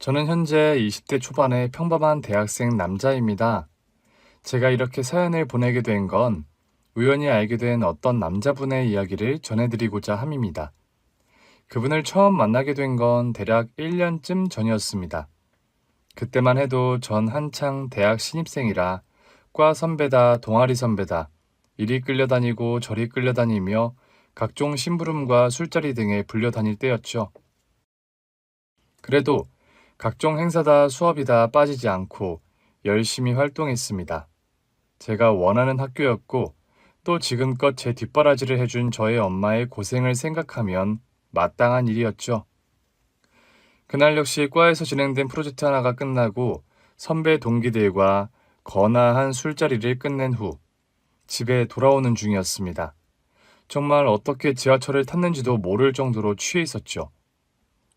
저는 현재 20대 초반의 평범한 대학생 남자입니다. 제가 이렇게 사연을 보내게 된 건 우연히 알게 된 어떤 남자분의 이야기를 전해드리고자 함입니다. 그분을 처음 만나게 된 건 대략 1년쯤 전이었습니다. 그때만 해도 전 한창 대학 신입생이라 과 선배다, 동아리 선배다, 이리 끌려다니고 저리 끌려다니며 각종 심부름과 술자리 등에 불려다닐 때였죠. 그래도 각종 행사다 수업이다 빠지지 않고 열심히 활동했습니다. 제가 원하는 학교였고 또 지금껏 제 뒷바라지를 해준 저의 엄마의 고생을 생각하면 마땅한 일이었죠. 그날 역시 과에서 진행된 프로젝트 하나가 끝나고 선배 동기들과 거나한 술자리를 끝낸 후 집에 돌아오는 중이었습니다. 정말 어떻게 지하철을 탔는지도 모를 정도로 취해 있었죠.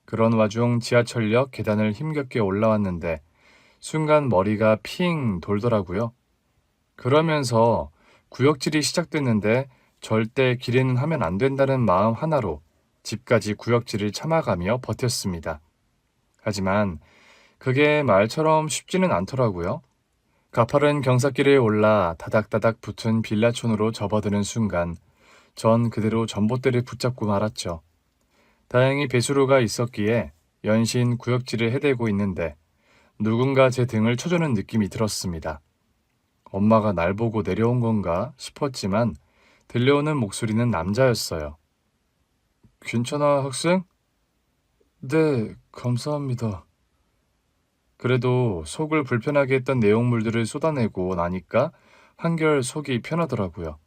그런 와중 지하철역 계단을 힘겹게 올라왔는데 순간 머리가 핑 돌더라고요. 그러면서 구역질이 시작됐는데 절대 기대는 하면 안 된다는 마음 하나로 집까지 구역질을 참아가며 버텼습니다. 하지만 그게 말처럼 쉽지는 않더라고요. 가파른 경사길에 올라 다닥다닥 붙은 빌라촌으로 접어드는 순간 전 그대로 전봇대를 붙잡고 말았죠. 다행히 배수로가 있었기에 연신 구역질을 해대고 있는데 누군가 제 등을 쳐주는 느낌이 들었습니다. 엄마가 날 보고 내려온 건가 싶었지만 들려오는 목소리는 남자였어요. 괜찮아, 학생? 네, 감사합니다. 그래도 속을 불편하게 했던 내용물들을 쏟아내고 나니까 한결 속이 편하더라고요.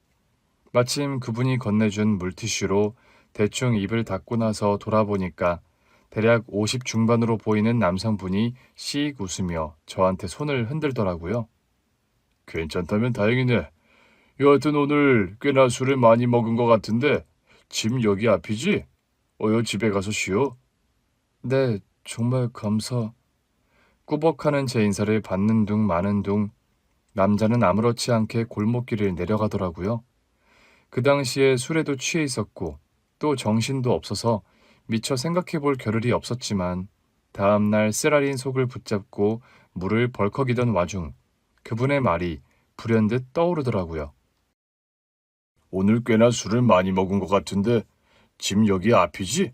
마침 그분이 건네준 물티슈로 대충 입을 닦고 나서 돌아보니까 대략 50 중반으로 보이는 남성분이 씩 웃으며 저한테 손을 흔들더라고요. 괜찮다면 다행이네. 여하튼 오늘 꽤나 술을 많이 먹은 것 같은데 집 여기 앞이지? 어여 집에 가서 쉬어. 네, 정말 감사. 꾸벅하는 제 인사를 받는 둥 마는 둥 남자는 아무렇지 않게 골목길을 내려가더라고요. 그 당시에 술에도 취해 있었고 또 정신도 없어서 미처 생각해 볼 겨를이 없었지만 다음날 쓰라린 속을 붙잡고 물을 벌컥이던 와중 그분의 말이 불현듯 떠오르더라고요. 오늘 꽤나 술을 많이 먹은 것 같은데 집 여기 앞이지?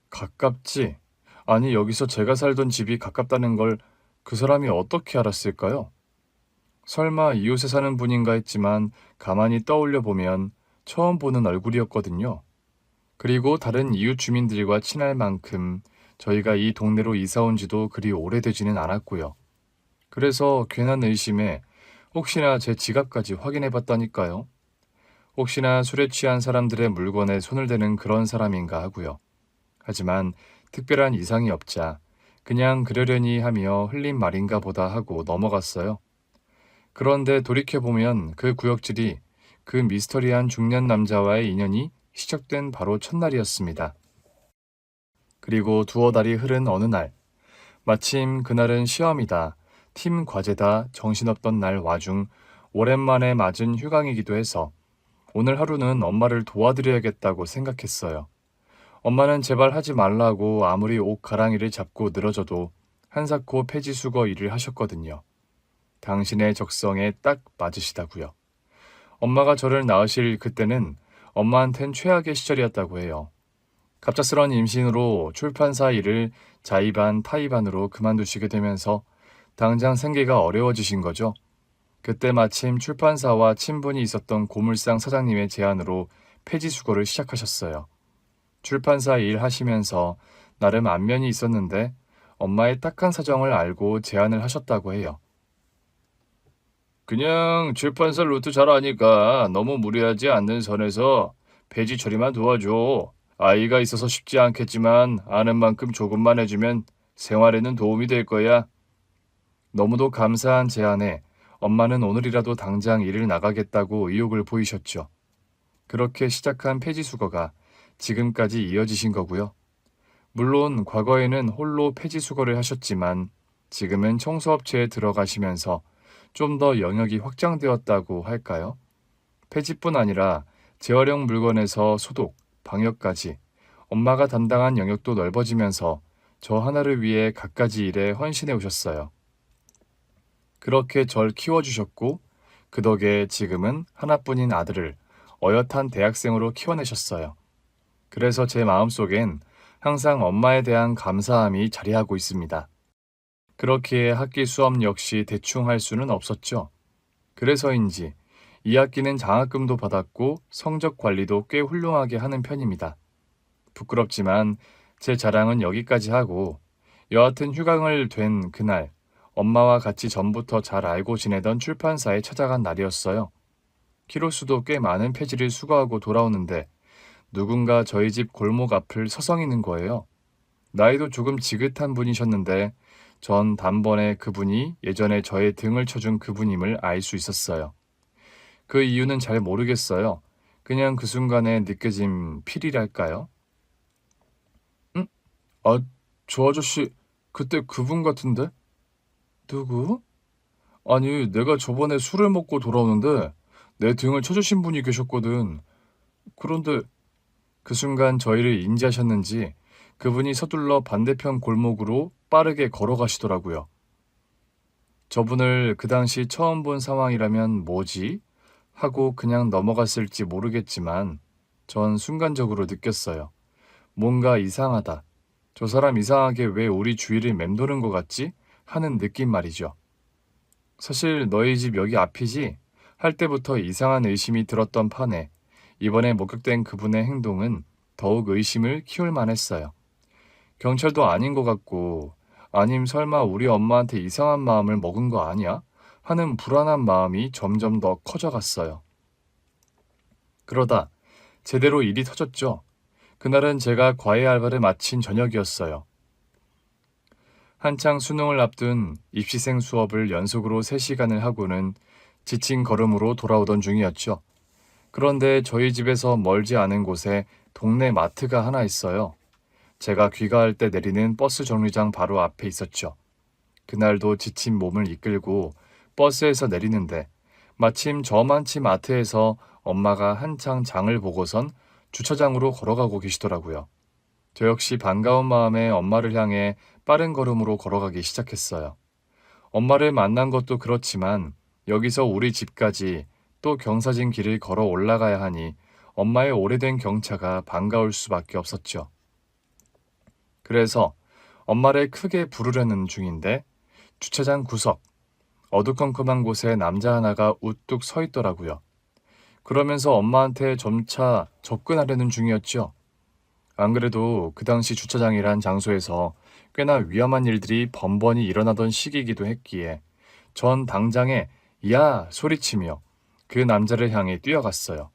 가깝지? 아니 여기서 제가 살던 집이 가깝다는 걸 그 사람이 어떻게 알았을까요? 설마 이웃에 사는 분인가 했지만 가만히 떠올려 보면 처음 보는 얼굴이었거든요. 그리고 다른 이웃 주민들과 친할 만큼 저희가 이 동네로 이사 온 지도 그리 오래되지는 않았고요. 그래서 괜한 의심에 혹시나 제 지갑까지 확인해 봤다니까요. 혹시나 술에 취한 사람들의 물건에 손을 대는 그런 사람인가 하고요. 하지만 특별한 이상이 없자 그냥 그러려니 하며 흘린 말인가 보다 하고 넘어갔어요. 그런데 돌이켜보면 그 구역질이 그 미스터리한 중년 남자와의 인연이 시작된 바로 첫날이었습니다. 그리고 두어 달이 흐른 어느 날, 마침 그날은 시험이다, 팀 과제다, 정신없던 날 와중 오랜만에 맞은 휴강이기도 해서 오늘 하루는 엄마를 도와드려야겠다고 생각했어요. 엄마는 제발 하지 말라고 아무리 옷 가랑이를 잡고 늘어져도 한사코 폐지수거 일을 하셨거든요. 당신의 적성에 딱 맞으시다고요. 엄마가 저를 낳으실 그때는 엄마한텐 최악의 시절이었다고 해요. 갑작스런 임신으로 출판사 일을 자의반 타의반으로 그만두시게 되면서 당장 생계가 어려워지신 거죠. 그때 마침 출판사와 친분이 있었던 고물상 사장님의 제안으로 폐지수거를 시작하셨어요. 출판사 일 하시면서 나름 안면이 있었는데 엄마의 딱한 사정을 알고 제안을 하셨다고 해요. 그냥 출판사 루트 잘 아니까 너무 무리하지 않는 선에서 폐지 처리만 도와줘. 아이가 있어서 쉽지 않겠지만 아는 만큼 조금만 해주면 생활에는 도움이 될 거야. 너무도 감사한 제안에 엄마는 오늘이라도 당장 일을 나가겠다고 의욕을 보이셨죠. 그렇게 시작한 폐지 수거가 지금까지 이어지신 거고요. 물론 과거에는 홀로 폐지 수거를 하셨지만 지금은 청소업체에 들어가시면서 좀 더 영역이 확장되었다고 할까요? 폐지뿐 아니라 재활용 물건에서 소독, 방역까지 엄마가 담당한 영역도 넓어지면서 저 하나를 위해 갖가지 일에 헌신해 오셨어요. 그렇게 절 키워주셨고 그 덕에 지금은 하나뿐인 아들을 어엿한 대학생으로 키워내셨어요. 그래서 제 마음속엔 항상 엄마에 대한 감사함이 자리하고 있습니다. 그렇기에 학기 수업 역시 대충 할 수는 없었죠. 그래서인지 2학기는 장학금도 받았고 성적 관리도 꽤 훌륭하게 하는 편입니다. 부끄럽지만 제 자랑은 여기까지 하고 여하튼 휴강을 된 그날 엄마와 같이 전부터 잘 알고 지내던 출판사에 찾아간 날이었어요. 키로수도 꽤 많은 페이지를 수거하고 돌아오는데 누군가 저희 집 골목 앞을 서성이는 거예요. 나이도 조금 지긋한 분이셨는데 전 단번에 그분이 예전에 저의 등을 쳐준 그분임을 알 수 있었어요. 그 이유는 잘 모르겠어요. 그냥 그 순간에 느껴진 필이랄까요? 응? 아, 저 아저씨 그때 그분 같은데? 누구? 아니, 내가 저번에 술을 먹고 돌아오는데 내 등을 쳐주신 분이 계셨거든. 그런데 그 순간 저희를 인지하셨는지 그분이 서둘러 반대편 골목으로 빠르게 걸어가시더라고요. 저분을 그 당시 처음 본 상황이라면 뭐지? 하고 그냥 넘어갔을지 모르겠지만 전 순간적으로 느꼈어요. 뭔가 이상하다. 저 사람 이상하게 왜 우리 주위를 맴도는 것 같지? 하는 느낌 말이죠. 사실 너희 집 여기 앞이지? 할 때부터 이상한 의심이 들었던 판에 이번에 목격된 그분의 행동은 더욱 의심을 키울 만했어요. 경찰도 아닌 것 같고 아님 설마 우리 엄마한테 이상한 마음을 먹은 거 아니야? 하는 불안한 마음이 점점 더 커져갔어요. 그러다 제대로 일이 터졌죠. 그날은 제가 과외 알바를 마친 저녁이었어요. 한창 수능을 앞둔 입시생 수업을 연속으로 3시간을 하고는 지친 걸음으로 돌아오던 중이었죠. 그런데 저희 집에서 멀지 않은 곳에 동네 마트가 하나 있어요. 제가 귀가할 때 내리는 버스 정류장 바로 앞에 있었죠. 그날도 지친 몸을 이끌고 버스에서 내리는데 마침 저만치 마트에서 엄마가 한창 장을 보고선 주차장으로 걸어가고 계시더라고요. 저 역시 반가운 마음에 엄마를 향해 빠른 걸음으로 걸어가기 시작했어요. 엄마를 만난 것도 그렇지만 여기서 우리 집까지 또 경사진 길을 걸어 올라가야 하니 엄마의 오래된 경차가 반가울 수밖에 없었죠. 그래서 엄마를 크게 부르려는 중인데 주차장 구석, 어두컴컴한 곳에 남자 하나가 우뚝 서 있더라고요. 그러면서 엄마한테 점차 접근하려는 중이었죠. 안 그래도 그 당시 주차장이란 장소에서 꽤나 위험한 일들이 번번이 일어나던 시기이기도 했기에 전 당장에 야! 소리치며 그 남자를 향해 뛰어갔어요.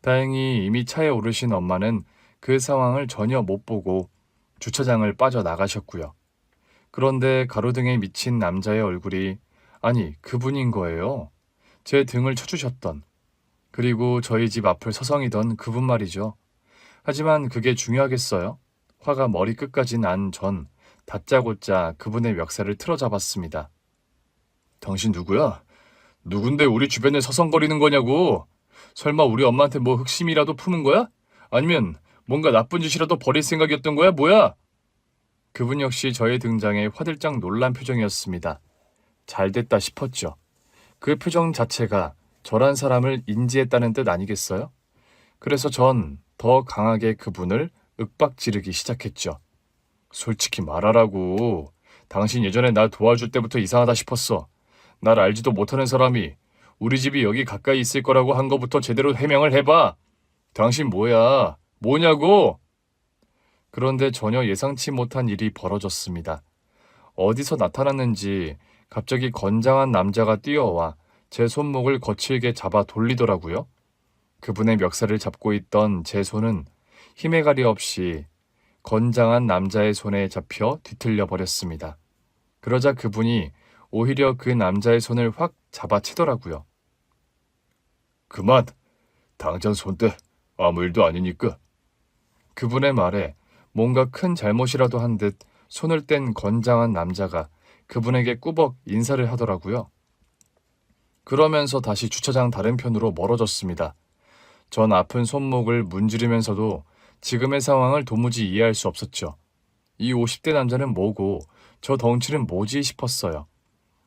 다행히 이미 차에 오르신 엄마는 그 상황을 전혀 못 보고 주차장을 빠져나가셨고요. 그런데 가로등에 미친 남자의 얼굴이 아니 그분인 거예요. 제 등을 쳐주셨던 그리고 저희 집 앞을 서성이던 그분 말이죠. 하지만 그게 중요하겠어요? 화가 머리끝까지 난 전 다짜고짜 그분의 멱살을 틀어잡았습니다. 당신 누구야? 누군데 우리 주변에 서성거리는 거냐고? 설마 우리 엄마한테 뭐 흑심이라도 품은 거야? 아니면 뭔가 나쁜 짓이라도 벌일 생각이었던 거야? 뭐야? 그분 역시 저의 등장에 화들짝 놀란 표정이었습니다. 잘됐다 싶었죠. 그 표정 자체가 저란 사람을 인지했다는 뜻 아니겠어요? 그래서 전 더 강하게 그분을 윽박지르기 시작했죠. 솔직히 말하라고. 당신 예전에 날 도와줄 때부터 이상하다 싶었어. 날 알지도 못하는 사람이 우리 집이 여기 가까이 있을 거라고 한 거부터 제대로 해명을 해봐. 당신 뭐야? 뭐냐고? 그런데 전혀 예상치 못한 일이 벌어졌습니다. 어디서 나타났는지 갑자기 건장한 남자가 뛰어와 제 손목을 거칠게 잡아 돌리더라고요. 그분의 멱살을 잡고 있던 제 손은 힘의 가리 없이 건장한 남자의 손에 잡혀 뒤틀려 버렸습니다. 그러자 그분이 오히려 그 남자의 손을 확 잡아채더라고요. 그만! 당장 손 떼. 아무 일도 아니니까. 그분의 말에 뭔가 큰 잘못이라도 한 듯 손을 뗀 건장한 남자가 그분에게 꾸벅 인사를 하더라고요. 그러면서 다시 주차장 다른 편으로 멀어졌습니다. 전 아픈 손목을 문지르면서도 지금의 상황을 도무지 이해할 수 없었죠. 이 50대 남자는 뭐고 저 덩치는 뭐지 싶었어요.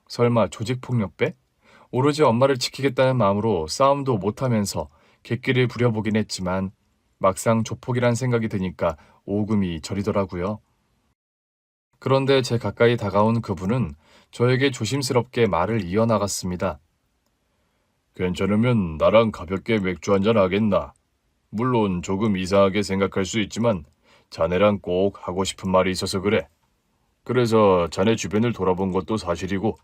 설마 조직폭력배? 오로지 엄마를 지키겠다는 마음으로 싸움도 못하면서 객기를 부려보긴 했지만 막상 조폭이란 생각이 드니까 오금이 저리더라고요. 그런데 제 가까이 다가온 그분은 저에게 조심스럽게 말을 이어나갔습니다. 괜찮으면 나랑 가볍게 맥주 한잔 하겠나? 물론 조금 이상하게 생각할 수 있지만 자네랑 꼭 하고 싶은 말이 있어서 그래. 그래서 자네 주변을 돌아본 것도 사실이고,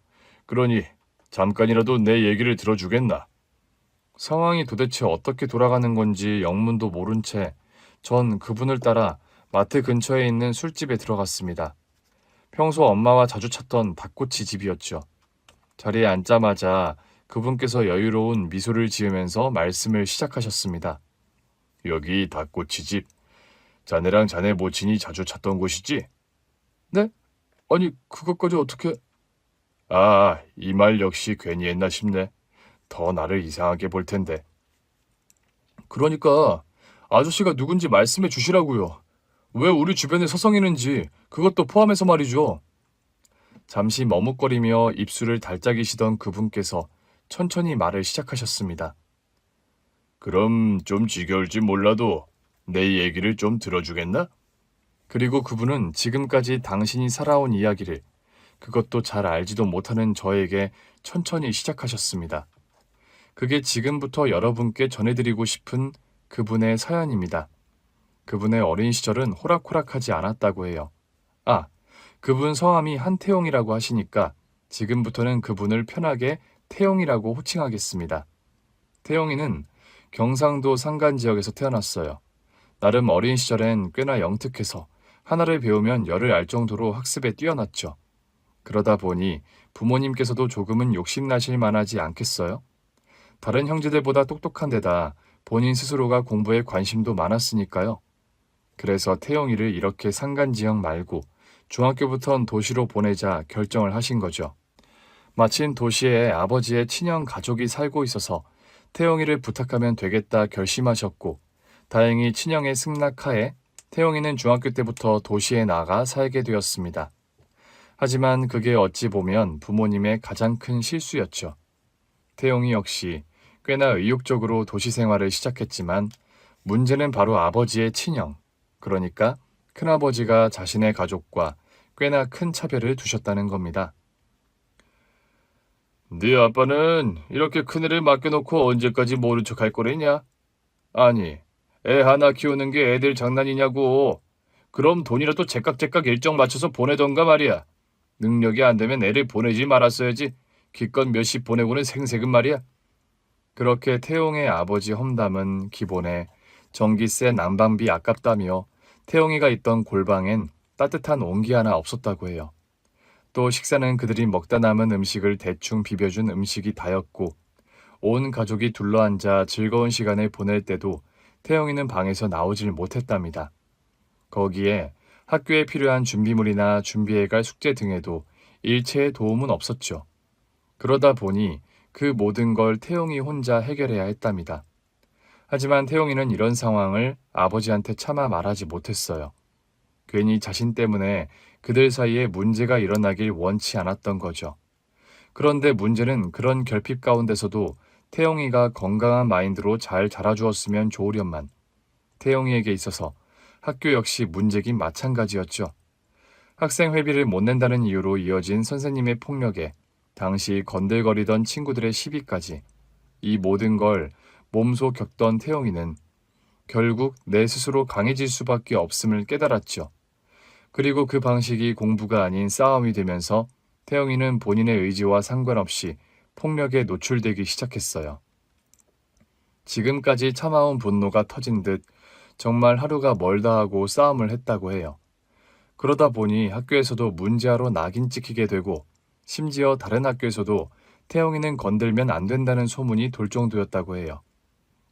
그러니 잠깐이라도 내 얘기를 들어주겠나? 상황이 도대체 어떻게 돌아가는 건지 영문도 모른 채 전 그분을 따라 마트 근처에 있는 술집에 들어갔습니다. 평소 엄마와 자주 찾던 닭꼬치 집이었죠. 자리에 앉자마자 그분께서 여유로운 미소를 지으면서 말씀을 시작하셨습니다. 여기 닭꼬치집, 자네랑 자네 모친이 자주 찾던 곳이지? 네? 아니, 그것까지 어떻게... 아, 이 말 역시 괜히 했나 싶네. 더 나를 이상하게 볼 텐데. 그러니까 아저씨가 누군지 말씀해 주시라고요. 왜 우리 주변에 서성이는지 그것도 포함해서 말이죠. 잠시 머뭇거리며 입술을 달짝이시던 그분께서 천천히 말을 시작하셨습니다. 그럼 좀 지겨울지 몰라도 내 얘기를 좀 들어주겠나? 그리고 그분은 지금까지 당신이 살아온 이야기를 그것도 잘 알지도 못하는 저에게 천천히 시작하셨습니다. 그게 지금부터 여러분께 전해드리고 싶은 그분의 사연입니다. 그분의 어린 시절은 호락호락하지 않았다고 해요. 아, 그분 성함이 한태용이라고 하시니까 지금부터는 그분을 편하게 태용이라고 호칭하겠습니다. 태용이는 경상도 산간 지역에서 태어났어요. 나름 어린 시절엔 꽤나 영특해서 하나를 배우면 열을 알 정도로 학습에 뛰어났죠. 그러다 보니 부모님께서도 조금은 욕심나실 만하지 않겠어요? 다른 형제들보다 똑똑한 데다 본인 스스로가 공부에 관심도 많았으니까요. 그래서 태용이를 이렇게 산간 지역 말고 중학교부턴 도시로 보내자 결정을 하신 거죠. 마침 도시에 아버지의 친형 가족이 살고 있어서 태용이를 부탁하면 되겠다 결심하셨고, 다행히 친형의 승낙하에 태용이는 중학교 때부터 도시에 나가 살게 되었습니다. 하지만 그게 어찌 보면 부모님의 가장 큰 실수였죠. 태용이 역시 꽤나 의욕적으로 도시 생활을 시작했지만 문제는 바로 아버지의 친형, 그러니까 큰아버지가 자신의 가족과 꽤나 큰 차별을 두셨다는 겁니다. 네 아빠는 이렇게 큰애를 맡겨놓고 언제까지 모른 척 할 거래냐? 아니, 애 하나 키우는 게 애들 장난이냐고. 그럼 돈이라도 제깍제깍 일정 맞춰서 보내던가 말이야. 능력이 안 되면 애를 보내지 말았어야지. 기껏 몇십 보내고는 생색은 말이야. 그렇게 태용의 아버지 험담은 기본에 전기세 난방비 아깝다며 태용이가 있던 골방엔 따뜻한 온기 하나 없었다고 해요. 또 식사는 그들이 먹다 남은 음식을 대충 비벼준 음식이 다였고 온 가족이 둘러앉아 즐거운 시간을 보낼 때도 태영이는 방에서 나오질 못했답니다. 거기에 학교에 필요한 준비물이나 준비해갈 숙제 등에도 일체의 도움은 없었죠. 그러다 보니 그 모든 걸 태용이 혼자 해결해야 했답니다. 하지만 태용이는 이런 상황을 아버지한테 차마 말하지 못했어요. 괜히 자신 때문에 그들 사이에 문제가 일어나길 원치 않았던 거죠. 그런데 문제는 그런 결핍 가운데서도 태용이가 건강한 마인드로 잘 자라주었으면 좋으련만 태용이에게 있어서 학교 역시 문제긴 마찬가지였죠. 학생 회비를 못 낸다는 이유로 이어진 선생님의 폭력에 당시 건들거리던 친구들의 시비까지 이 모든 걸 몸소 겪던 태용이는 결국 내 스스로 강해질 수밖에 없음을 깨달았죠. 그리고 그 방식이 공부가 아닌 싸움이 되면서 태영이는 본인의 의지와 상관없이 폭력에 노출되기 시작했어요. 지금까지 참아온 분노가 터진 듯 정말 하루가 멀다 하고 싸움을 했다고 해요. 그러다 보니 학교에서도 문제아로 낙인 찍히게 되고 심지어 다른 학교에서도 태영이는 건들면 안 된다는 소문이 돌 정도였다고 해요.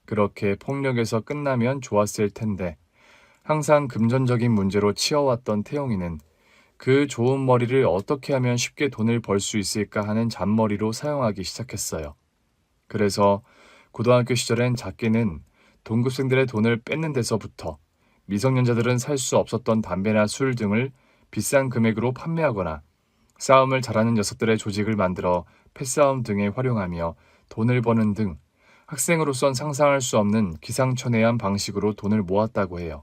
그렇게 폭력에서 끝나면 좋았을 텐데 항상 금전적인 문제로 치여왔던 태용이는 그 좋은 머리를 어떻게 하면 쉽게 돈을 벌 수 있을까 하는 잔머리로 사용하기 시작했어요. 그래서 고등학교 시절엔 작게는 동급생들의 돈을 뺏는 데서부터 미성년자들은 살 수 없었던 담배나 술 등을 비싼 금액으로 판매하거나 싸움을 잘하는 녀석들의 조직을 만들어 패싸움 등에 활용하며 돈을 버는 등 학생으로선 상상할 수 없는 기상천외한 방식으로 돈을 모았다고 해요.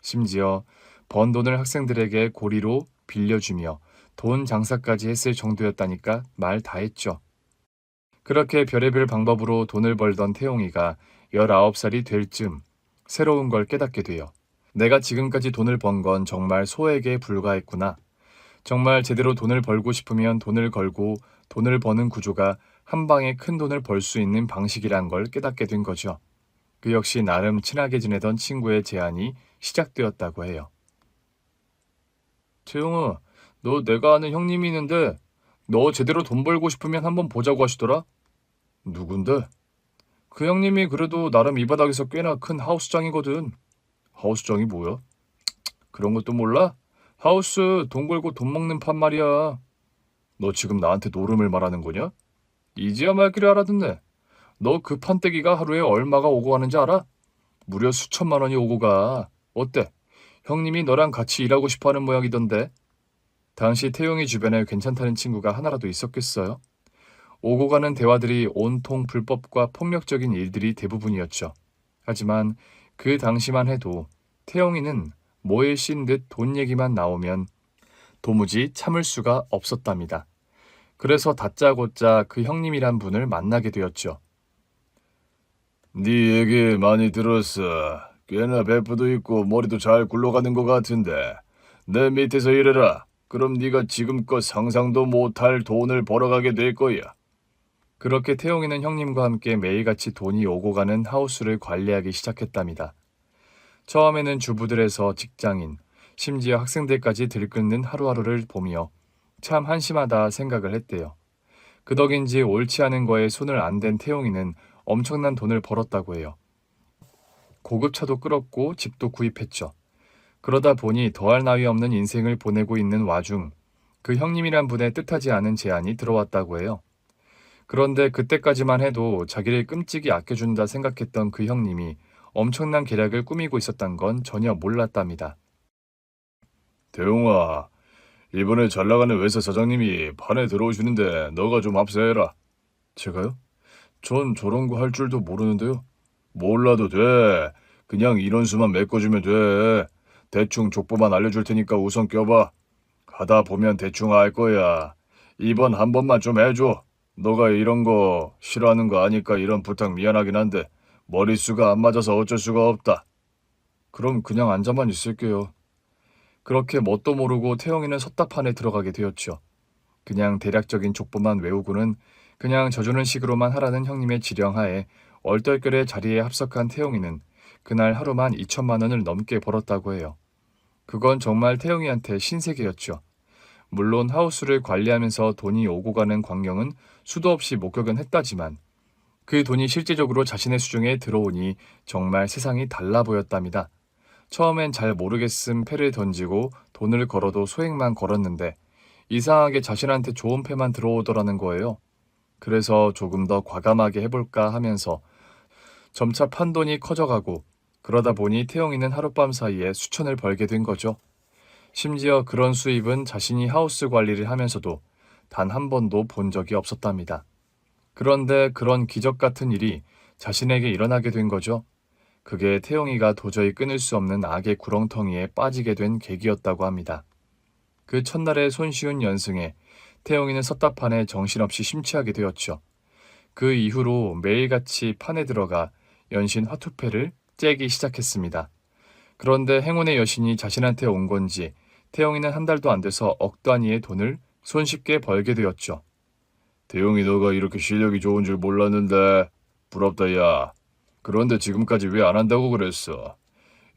심지어 번 돈을 학생들에게 고리로 빌려주며 돈 장사까지 했을 정도였다니까 말 다 했죠. 그렇게 별의별 방법으로 돈을 벌던 태용이가 19살이 될 즈음 새로운 걸 깨닫게 돼요. 내가 지금까지 돈을 번 건 정말 소액에 불과했구나. 정말 제대로 돈을 벌고 싶으면 돈을 걸고 돈을 버는 구조가 한 방에 큰 돈을 벌 수 있는 방식이란 걸 깨닫게 된 거죠. 그 역시 나름 친하게 지내던 친구의 제안이 시작되었다고 해요. 태용아, 너 내가 아는 형님이 있는데 너 제대로 돈 벌고 싶으면 한번 보자고 하시더라? 누군데? 그 형님이 그래도 나름 이 바닥에서 꽤나 큰 하우스장이거든. 하우스장이 뭐야? 그런 것도 몰라? 하우스 돈 걸고 돈 먹는 판 말이야. 너 지금 나한테 노름을 말하는 거냐? 이제야 말귀를 알아듣네. 너 그 판때기가 하루에 얼마가 오고 가는지 알아? 무려 수천만 원이 오고 가. 어때? 형님이 너랑 같이 일하고 싶어 하는 모양이던데. 당시 태용이 주변에 괜찮다는 친구가 하나라도 있었겠어요? 오고 가는 대화들이 온통 불법과 폭력적인 일들이 대부분이었죠. 하지만 그 당시만 해도 태용이는 뭐에 씌인 듯 돈 얘기만 나오면 도무지 참을 수가 없었답니다. 그래서 다짜고짜 그 형님이란 분을 만나게 되었죠. 네 얘기 많이 들었어. 꽤나 배프도 있고 머리도 잘 굴러가는 것 같은데 내 밑에서 일해라. 그럼 네가 지금껏 상상도 못할 돈을 벌어가게 될 거야. 그렇게 태용이는 형님과 함께 매일같이 돈이 오고 가는 하우스를 관리하기 시작했답니다. 처음에는 주부들에서 직장인, 심지어 학생들까지 들끓는 하루하루를 보며 참 한심하다 생각을 했대요. 그 덕인지 옳지 않은 거에 손을 안 댄 태용이는 엄청난 돈을 벌었다고 해요. 고급차도 끌었고 집도 구입했죠. 그러다 보니 더할 나위 없는 인생을 보내고 있는 와중 그 형님이란 분의 뜻하지 않은 제안이 들어왔다고 해요. 그런데 그때까지만 해도 자기를 끔찍이 아껴준다 생각했던 그 형님이 엄청난 계략을 꾸미고 있었던 건 전혀 몰랐답니다. 대용아, 이번에 잘 나가는 회사 사장님이 판에 들어오시는데 너가 좀 앞서해라. 제가요? 전 저런 거 할 줄도 모르는데요. 몰라도 돼. 그냥 인원수만 메꿔주면 돼. 대충 족보만 알려줄 테니까 우선 껴봐. 하다 보면 대충 알 거야. 이번 한 번만 좀 해줘. 너가 이런 거 싫어하는 거 아니까 이런 부탁 미안하긴 한데 머릿수가 안 맞아서 어쩔 수가 없다. 그럼 그냥 앉아만 있을게요. 그렇게 뭣도 모르고 태영이는 섭답판에 들어가게 되었죠. 그냥 대략적인 족보만 외우고는 그냥 져주는 식으로만 하라는 형님의 지령하에 얼떨결에 자리에 합석한 태영이는 그날 하루만 2천만 원을 넘게 벌었다고 해요. 그건 정말 태영이한테 신세계였죠. 물론 하우스를 관리하면서 돈이 오고 가는 광경은 수도 없이 목격은 했다지만 그 돈이 실제적으로 자신의 수중에 들어오니 정말 세상이 달라 보였답니다. 처음엔 잘 모르겠음 패를 던지고 돈을 걸어도 소액만 걸었는데 이상하게 자신한테 좋은 패만 들어오더라는 거예요. 그래서 조금 더 과감하게 해볼까 하면서 점차 판돈이 커져가고 그러다 보니 태영이는 하룻밤 사이에 수천을 벌게 된 거죠. 심지어 그런 수입은 자신이 하우스 관리를 하면서도 단 한 번도 본 적이 없었답니다. 그런데 그런 기적 같은 일이 자신에게 일어나게 된 거죠. 그게 태용이가 도저히 끊을 수 없는 악의 구렁텅이에 빠지게 된 계기였다고 합니다. 그 첫날의 손쉬운 연승에 태용이는 섭답판에 정신없이 심취하게 되었죠. 그 이후로 매일같이 판에 들어가 연신 화투패를 째기 시작했습니다. 그런데 행운의 여신이 자신한테 온 건지 태용이는 한 달도 안 돼서 억 단위의 돈을 손쉽게 벌게 되었죠. 태용이 너가 이렇게 실력이 좋은 줄 몰랐는데 부럽다 야. 그런데 지금까지 왜 안 한다고 그랬어?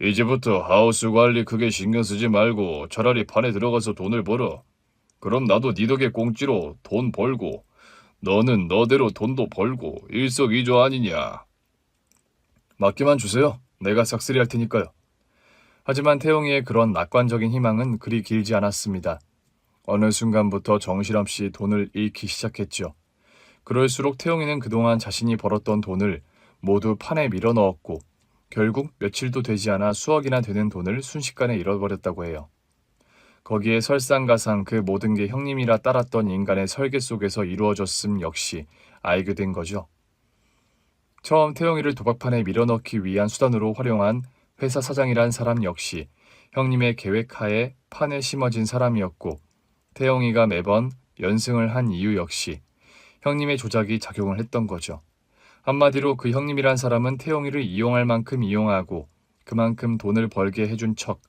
이제부터 하우스 관리 크게 신경 쓰지 말고 차라리 판에 들어가서 돈을 벌어. 그럼 나도 네 덕에 꽁찌로 돈 벌고 너는 너대로 돈도 벌고 일석이조 아니냐. 맡기만 주세요. 내가 싹쓸이 할 테니까요. 하지만 태용이의 그런 낙관적인 희망은 그리 길지 않았습니다. 어느 순간부터 정신없이 돈을 잃기 시작했죠. 그럴수록 태용이는 그동안 자신이 벌었던 돈을 모두 판에 밀어 넣었고 결국 며칠도 되지 않아 수억이나 되는 돈을 순식간에 잃어버렸다고 해요. 거기에 설상가상 그 모든 게 형님이라 따랐던 인간의 설계 속에서 이루어졌음 역시 알게 된 거죠. 처음 태용이를 도박판에 밀어넣기 위한 수단으로 활용한 회사 사장이란 사람 역시 형님의 계획하에 판에 심어진 사람이었고, 태용이가 매번 연승을 한 이유 역시 형님의 조작이 작용을 했던 거죠. 한마디로 그 형님이란 사람은 태용이를 이용할 만큼 이용하고 그만큼 돈을 벌게 해준 척,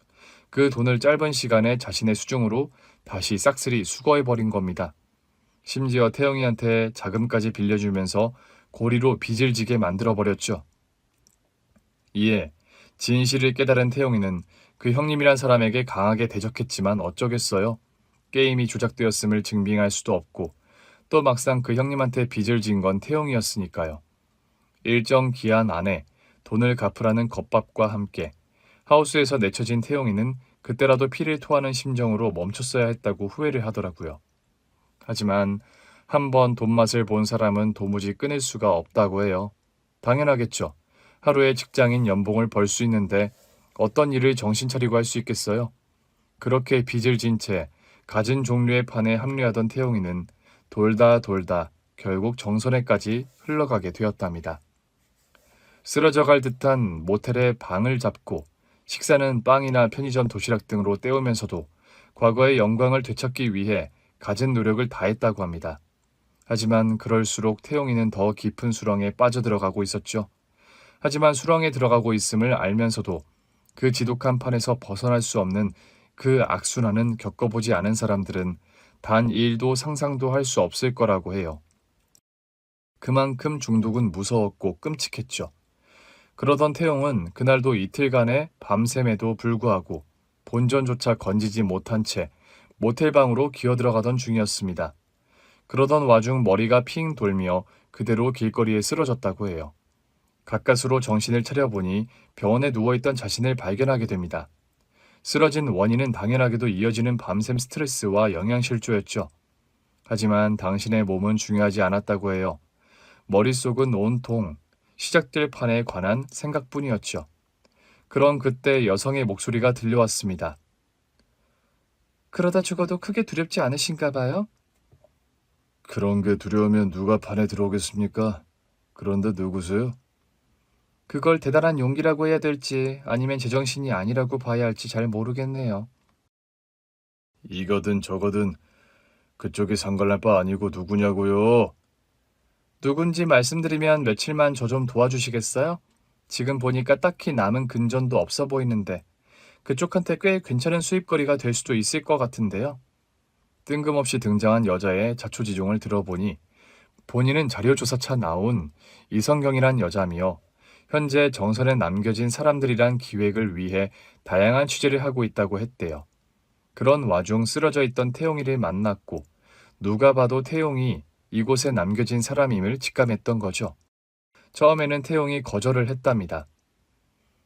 그 돈을 짧은 시간에 자신의 수중으로 다시 싹쓸이 수거해버린 겁니다. 심지어 태용이한테 자금까지 빌려주면서 고리로 빚을 지게 만들어버렸죠. 이에 진실을 깨달은 태용이는 그 형님이란 사람에게 강하게 대적했지만 어쩌겠어요. 게임이 조작되었음을 증빙할 수도 없고 또 막상 그 형님한테 빚을 진 건 태용이었으니까요. 일정 기한 안에 돈을 갚으라는 겁박과 함께 하우스에서 내쳐진 태용이는 그때라도 피를 토하는 심정으로 멈췄어야 했다고 후회를 하더라고요. 하지만 한번 돈 맛을 본 사람은 도무지 끊을 수가 없다고 해요. 당연하겠죠. 하루에 직장인 연봉을 벌 수 있는데 어떤 일을 정신 차리고 할 수 있겠어요? 그렇게 빚을 진 채 갖은 종류의 판에 합류하던 태용이는 돌다 돌다 결국 정선에까지 흘러가게 되었답니다. 쓰러져갈 듯한 모텔에 방을 잡고 식사는 빵이나 편의점 도시락 등으로 때우면서도 과거의 영광을 되찾기 위해 갖은 노력을 다했다고 합니다. 하지만 그럴수록 태용이는 더 깊은 수렁에 빠져들어가고 있었죠. 하지만 수렁에 들어가고 있음을 알면서도 그 지독한 판에서 벗어날 수 없는 그 악순환은 겪어보지 않은 사람들은 단 1도 상상도 할 수 없을 거라고 해요. 그만큼 중독은 무서웠고 끔찍했죠. 그러던 태용은 그날도 이틀간의 밤샘에도 불구하고 본전조차 건지지 못한 채 모텔방으로 기어들어가던 중이었습니다. 그러던 와중 머리가 핑 돌며 그대로 길거리에 쓰러졌다고 해요. 가까스로 정신을 차려보니 병원에 누워있던 자신을 발견하게 됩니다. 쓰러진 원인은 당연하게도 이어지는 밤샘 스트레스와 영양실조였죠. 하지만 당신의 몸은 중요하지 않았다고 해요. 머릿속은 온통 시작될 판에 관한 생각뿐이었죠. 그런 그때 여성의 목소리가 들려왔습니다. 그러다 죽어도 크게 두렵지 않으신가 봐요? 그런 게 두려우면 누가 판에 들어오겠습니까? 그런데 누구세요? 그걸 대단한 용기라고 해야 될지 아니면 제정신이 아니라고 봐야 할지 잘 모르겠네요. 이거든 저거든 그쪽이 상관날 바 아니고 누구냐고요? 누군지 말씀드리면 며칠만 저 좀 도와주시겠어요? 지금 보니까 딱히 남은 근전도 없어 보이는데 그쪽한테 꽤 괜찮은 수입거리가 될 수도 있을 것 같은데요. 뜬금없이 등장한 여자의 자초지종을 들어보니 본인은 자료조사차 나온 이성경이란 여자며 현재 정선에 남겨진 사람들이란 기획을 위해 다양한 취재를 하고 있다고 했대요. 그런 와중 쓰러져 있던 태용이를 만났고 누가 봐도 태용이 이곳에 남겨진 사람임을 직감했던 거죠. 처음에는 태용이 거절을 했답니다.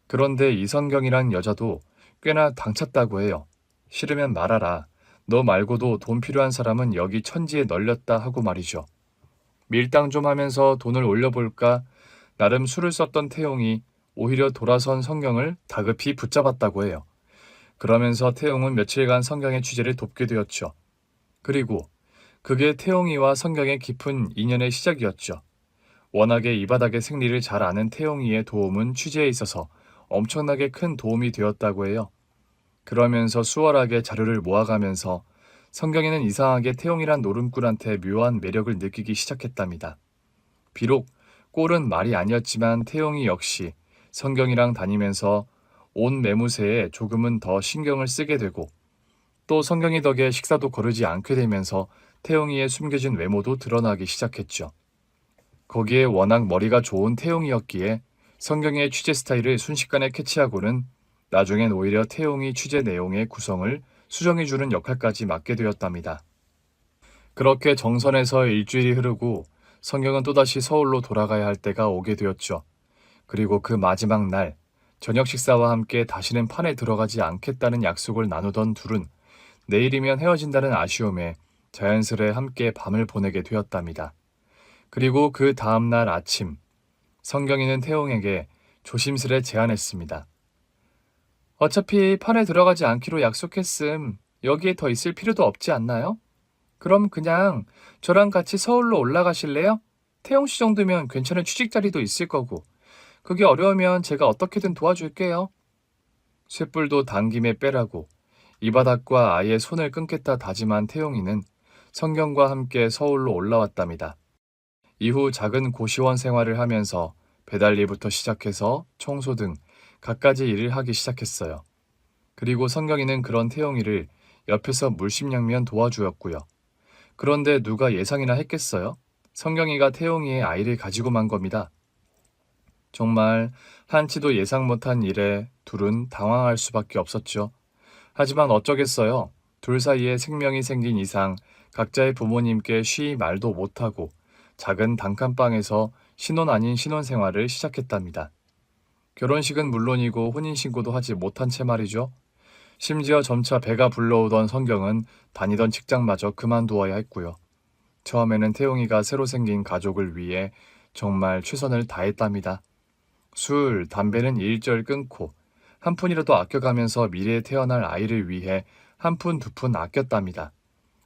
그런데 이성경이란 여자도 꽤나 당찼다고 해요. 싫으면 말하라. 너 말고도 돈 필요한 사람은 여기 천지에 널렸다 하고 말이죠. 밀당 좀 하면서 돈을 올려볼까 나름 수를 썼던 태용이 오히려 돌아선 성경을 다급히 붙잡았다고 해요. 그러면서 태용은 며칠간 성경의 취재를 돕게 되었죠. 그리고 그게 태용이와 성경의 깊은 인연의 시작이었죠. 워낙에 이 바닥의 생리를 잘 아는 태용이의 도움은 취재에 있어서 엄청나게 큰 도움이 되었다고 해요. 그러면서 수월하게 자료를 모아가면서 성경이는 이상하게 태용이란 노름꾼한테 묘한 매력을 느끼기 시작했답니다. 비록 꼴은 말이 아니었지만 태용이 역시 성경이랑 다니면서 온 매무새에 조금은 더 신경을 쓰게 되고 또 성경이 덕에 식사도 거르지 않게 되면서 태용이의 숨겨진 외모도 드러나기 시작했죠. 거기에 워낙 머리가 좋은 태용이었기에 성경의 취재 스타일을 순식간에 캐치하고는 나중엔 오히려 태용이 취재 내용의 구성을 수정해주는 역할까지 맡게 되었답니다. 그렇게 정선에서 일주일이 흐르고 성경은 또다시 서울로 돌아가야 할 때가 오게 되었죠. 그리고 그 마지막 날 저녁 식사와 함께 다시는 판에 들어가지 않겠다는 약속을 나누던 둘은 내일이면 헤어진다는 아쉬움에 자연스레 함께 밤을 보내게 되었답니다. 그리고 그 다음날 아침 성경이는 태용에게 조심스레 제안했습니다. 어차피 판에 들어가지 않기로 약속했음. 여기에 더 있을 필요도 없지 않나요? 그럼 그냥 저랑 같이 서울로 올라가실래요? 태용 씨 정도면 괜찮은 취직 자리도 있을 거고. 그게 어려우면 제가 어떻게든 도와줄게요. 쇳불도 당김에 빼라고 이 바닥과 아예 손을 끊겠다 다짐한 태용이는 성경과 함께 서울로 올라왔답니다. 이후 작은 고시원 생활을 하면서 배달 일부터 시작해서 청소 등 갖가지 일을 하기 시작했어요. 그리고 성경이는 그런 태용이를 옆에서 물심양면 도와주었고요. 그런데 누가 예상이나 했겠어요? 성경이가 태용이의 아이를 가지고 만 겁니다. 정말 한치도 예상 못한 일에 둘은 당황할 수밖에 없었죠. 하지만 어쩌겠어요. 둘 사이에 생명이 생긴 이상 각자의 부모님께 쉬이 말도 못하고 작은 단칸방에서 신혼 아닌 신혼 생활을 시작했답니다. 결혼식은 물론이고 혼인신고도 하지 못한 채 말이죠. 심지어 점차 배가 불러오던 성경은 다니던 직장마저 그만두어야 했고요. 처음에는 태용이가 새로 생긴 가족을 위해 정말 최선을 다했답니다. 술, 담배는 일절 끊고 한 푼이라도 아껴가면서 미래에 태어날 아이를 위해 한 푼, 두 푼 아꼈답니다.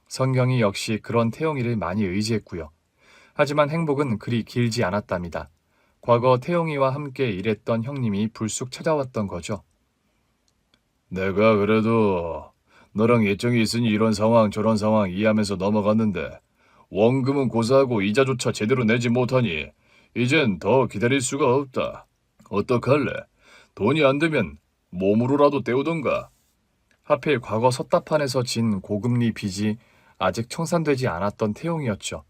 성경이 역시 그런 태용이를 많이 의지했고요. 하지만 행복은 그리 길지 않았답니다. 과거 태용이와 함께 일했던 형님이 불쑥 찾아왔던 거죠. 내가 그래도 너랑 예정이 있으니 이런 상황 저런 상황 이해하면서 넘어갔는데 원금은 고사하고 이자조차 제대로 내지 못하니 이젠 더 기다릴 수가 없다. 어떡할래? 돈이 안 되면 몸으로라도 때우던가. 하필 과거 섭답판에서 진 고금리 빚이 아직 청산되지 않았던 태용이었죠.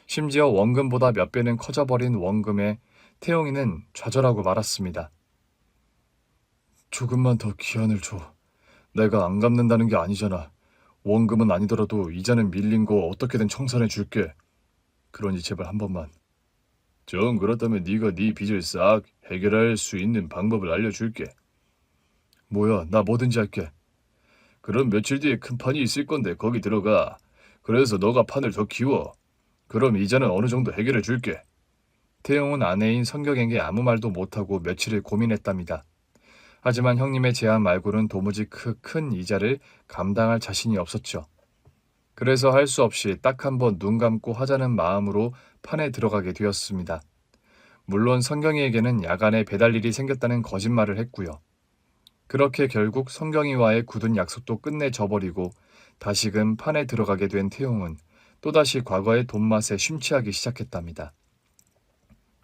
심지어 원금보다 몇 배는 커져버린 원금에 태용이는 좌절하고 말았습니다. 조금만 더 기한을 줘. 내가 안 갚는다는 게 아니잖아. 원금은 아니더라도 이자는 밀린 거 어떻게든 청산해 줄게. 그러니 제발 한 번만. 정 그렇다면 네가 네 빚을 싹 해결할 수 있는 방법을 알려줄게. 뭐야, 나 뭐든지 할게. 그럼 며칠 뒤에 큰 판이 있을 건데 거기 들어가. 그래서 너가 판을 더 키워. 그럼 이자는 어느 정도 해결해 줄게. 태용은 아내인 성경에게 아무 말도 못하고 며칠을 고민했답니다. 하지만 형님의 제안 말고는 도무지 그 큰 이자를 감당할 자신이 없었죠. 그래서 할 수 없이 딱 한 번 눈 감고 하자는 마음으로 판에 들어가게 되었습니다. 물론 성경이에게는 야간에 배달 일이 생겼다는 거짓말을 했고요. 그렇게 결국 성경이와의 굳은 약속도 끝내 져버리고 다시금 판에 들어가게 된 태용은 또다시 과거의 돈맛에 심취하기 시작했답니다.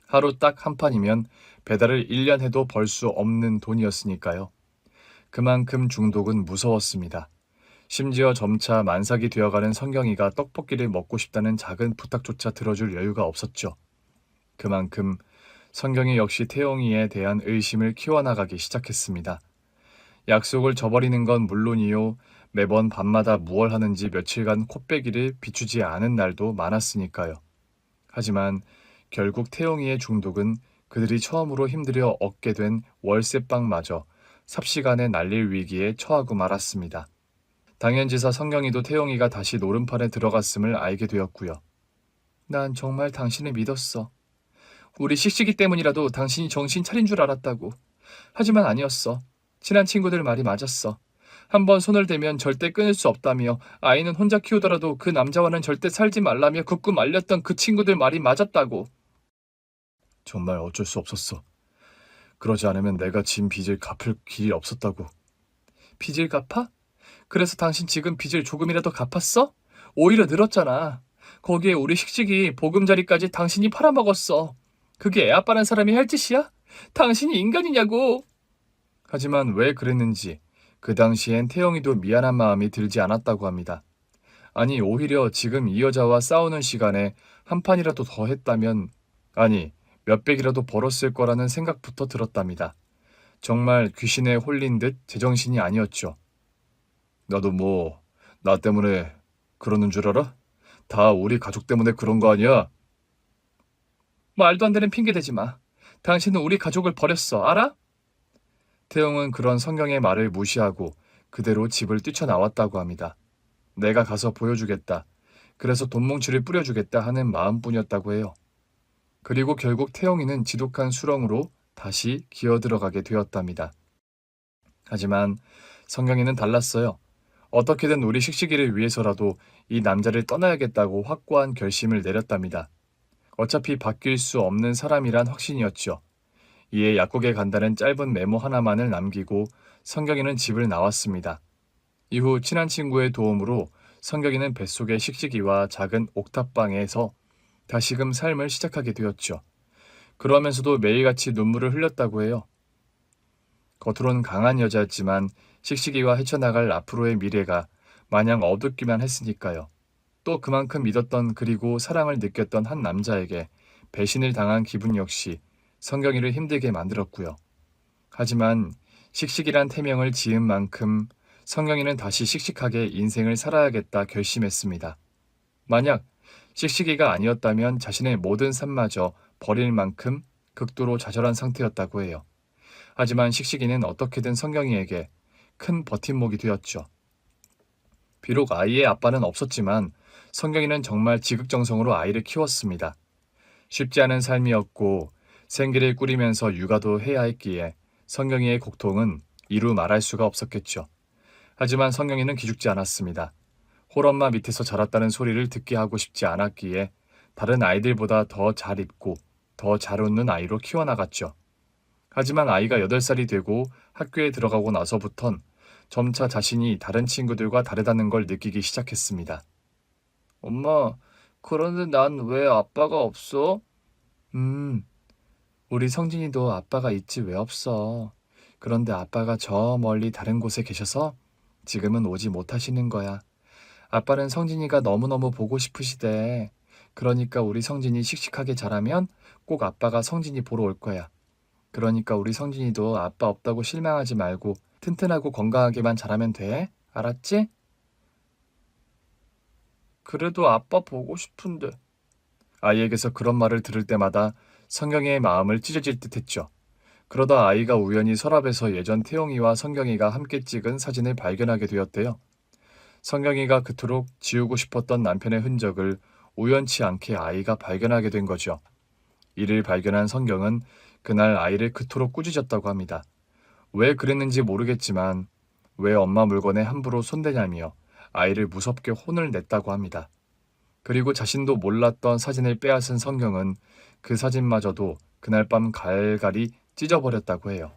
하루 딱 한 판이면 배달을 1년 해도 벌 수 없는 돈이었으니까요. 그만큼 중독은 무서웠습니다. 심지어 점차 만삭이 되어가는 성경이가 떡볶이를 먹고 싶다는 작은 부탁조차 들어줄 여유가 없었죠. 그만큼 성경이 역시 태용이에 대한 의심을 키워나가기 시작했습니다. 약속을 저버리는 건 물론이요. 매번 밤마다 무얼 하는지 며칠간 코빼기를 비추지 않은 날도 많았으니까요. 하지만 결국 태용이의 중독은 그들이 처음으로 힘들여 얻게 된 월세방마저 삽시간에 날릴 위기에 처하고 말았습니다. 당연지사 성경이도 태용이가 다시 노름판에 들어갔음을 알게 되었고요. 난 정말 당신을 믿었어. 우리 식식이 때문이라도 당신이 정신 차린 줄 알았다고. 하지만 아니었어. 친한 친구들 말이 맞았어. 한번 손을 대면 절대 끊을 수 없다며 아이는 혼자 키우더라도 그 남자와는 절대 살지 말라며 굳고 말렸던 그 친구들 말이 맞았다고. 정말 어쩔 수 없었어. 그러지 않으면 내가 진 빚을 갚을 길이 없었다고. 빚을 갚아? 그래서 당신 지금 빚을 조금이라도 갚았어? 오히려 늘었잖아. 거기에 우리 식식이 보금자리까지 당신이 팔아먹었어. 그게 애아빠란 사람이 할 짓이야? 당신이 인간이냐고. 하지만 왜 그랬는지 그 당시엔 태영이도 미안한 마음이 들지 않았다고 합니다. 아니 오히려 지금 이 여자와 싸우는 시간에 한 판이라도 더 했다면 아니 몇백이라도 벌었을 거라는 생각부터 들었답니다. 정말 귀신에 홀린 듯 제정신이 아니었죠. 나도 뭐 나 때문에 그러는 줄 알아? 다 우리 가족 때문에 그런 거 아니야? 말도 안 되는 핑계 대지 마. 당신은 우리 가족을 버렸어. 알아? 태영은 그런 성경의 말을 무시하고 그대로 집을 뛰쳐나왔다고 합니다. 내가 가서 보여주겠다. 그래서 돈뭉치를 뿌려주겠다 하는 마음뿐이었다고 해요. 그리고 결국 태영이는 지독한 수렁으로 다시 기어들어가게 되었답니다. 하지만 성경이는 달랐어요. 어떻게든 우리 식식이를 위해서라도 이 남자를 떠나야겠다고 확고한 결심을 내렸답니다. 어차피 바뀔 수 없는 사람이란 확신이었죠. 이에 약국에 간다는 짧은 메모 하나만을 남기고 성경이는 집을 나왔습니다. 이후 친한 친구의 도움으로 성경이는 뱃속의 식식이와 작은 옥탑방에서 다시금 삶을 시작하게 되었죠. 그러면서도 매일같이 눈물을 흘렸다고 해요. 겉으로는 강한 여자였지만 식식이와 헤쳐나갈 앞으로의 미래가 마냥 어둡기만 했으니까요. 또 그만큼 믿었던 그리고 사랑을 느꼈던 한 남자에게 배신을 당한 기분 역시 성경이를 힘들게 만들었고요. 하지만 식식이란 태명을 지은 만큼 성경이는 다시 씩씩하게 인생을 살아야겠다 결심했습니다. 만약 씩씩이가 아니었다면 자신의 모든 삶마저 버릴 만큼 극도로 좌절한 상태였다고 해요. 하지만 씩씩이는 어떻게든 성경이에게 큰 버팀목이 되었죠. 비록 아이의 아빠는 없었지만 성경이는 정말 지극정성으로 아이를 키웠습니다. 쉽지 않은 삶이었고 생계를 꾸리면서 육아도 해야 했기에 성경이의 고통은 이루 말할 수가 없었겠죠. 하지만 성경이는 기죽지 않았습니다. 홀엄마 밑에서 자랐다는 소리를 듣게 하고 싶지 않았기에 다른 아이들보다 더 잘 입고 더 잘 웃는 아이로 키워나갔죠. 하지만 아이가 8살이 되고 학교에 들어가고 나서부턴 점차 자신이 다른 친구들과 다르다는 걸 느끼기 시작했습니다. 엄마, 그런데 난 왜 아빠가 없어? 음, 우리 성진이도 아빠가 있지 왜 없어. 그런데 아빠가 저 멀리 다른 곳에 계셔서 지금은 오지 못하시는 거야. 아빠는 성진이가 너무너무 보고 싶으시대. 그러니까 우리 성진이 씩씩하게 자라면 꼭 아빠가 성진이 보러 올 거야. 그러니까 우리 성진이도 아빠 없다고 실망하지 말고 튼튼하고 건강하게만 자라면 돼. 알았지? 그래도 아빠 보고 싶은데. 아이에게서 그런 말을 들을 때마다 성경이의 마음을 찢어질 듯 했죠. 그러다 아이가 우연히 서랍에서 예전 태용이와 성경이가 함께 찍은 사진을 발견하게 되었대요. 성경이가 그토록 지우고 싶었던 남편의 흔적을 우연치 않게 아이가 발견하게 된 거죠. 이를 발견한 성경은 그날 아이를 그토록 꾸짖었다고 합니다. 왜 그랬는지 모르겠지만 왜 엄마 물건에 함부로 손대냐며 아이를 무섭게 혼을 냈다고 합니다. 그리고 자신도 몰랐던 사진을 빼앗은 성경은 그 사진마저도 그날 밤 갈갈이 찢어버렸다고 해요.